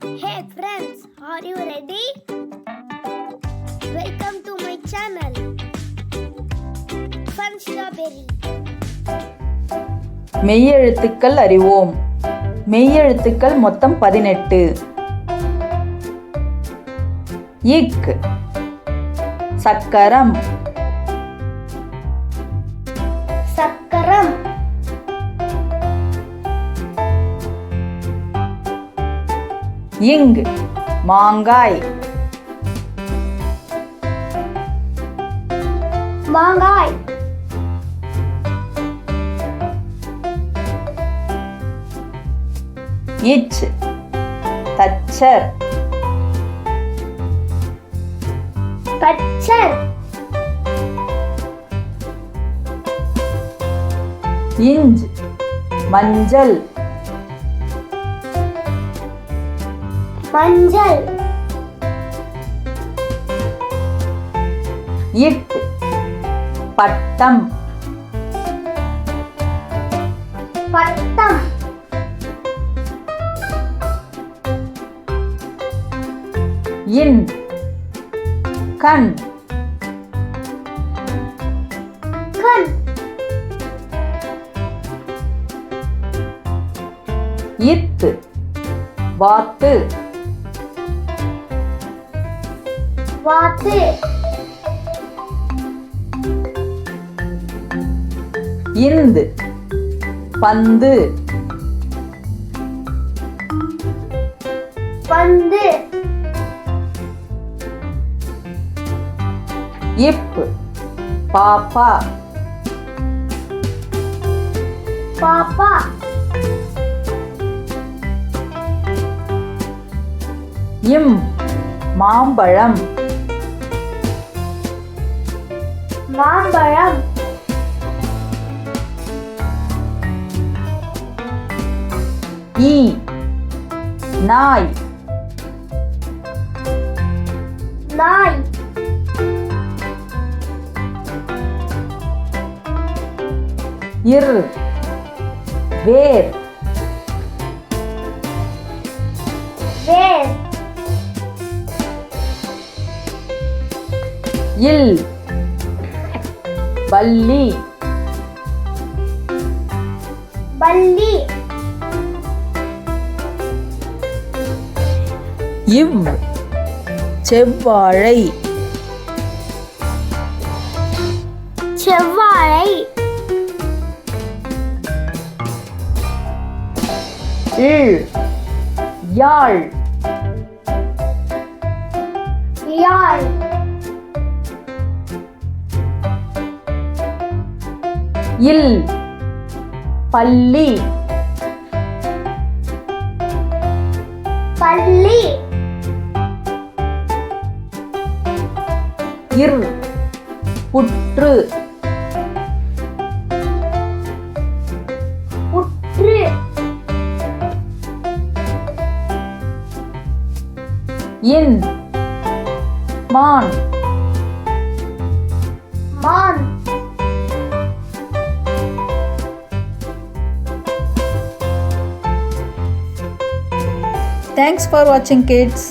Hey friends, are you ready? Welcome to my channel, Fun Strawberry. மெய்யெழுத்துக்கள் அறிவோம். மெய்யெழுத்துக்கள் மொத்தம் 18. இக் சக்கரம், சக்கரம், இங் மாங்காய், மாங்காய், இச் தச்சர், தச்சர், இஞ்ச் மஞ்சள், மஞ்சள், இட் பட்டம், பட்டம், இன் கண், கண், இத் வாத்து, வாத்து, இந்து பந்து, பந்து, இப் பாப்பா, பாப்பா, இம் மாம்பழம், மாம்பழம், ஈ நாய், நாய், இர் வேர், வேர், இல் பல்லி, பல்லி, இவ் செவ்வாழை, செவ்வாழை, இழ் யாழ், யாழ், இல் பல்லி, பல்லி, இர் புற்று, புற்று, இன் மான், மான். Thanks for watching, kids.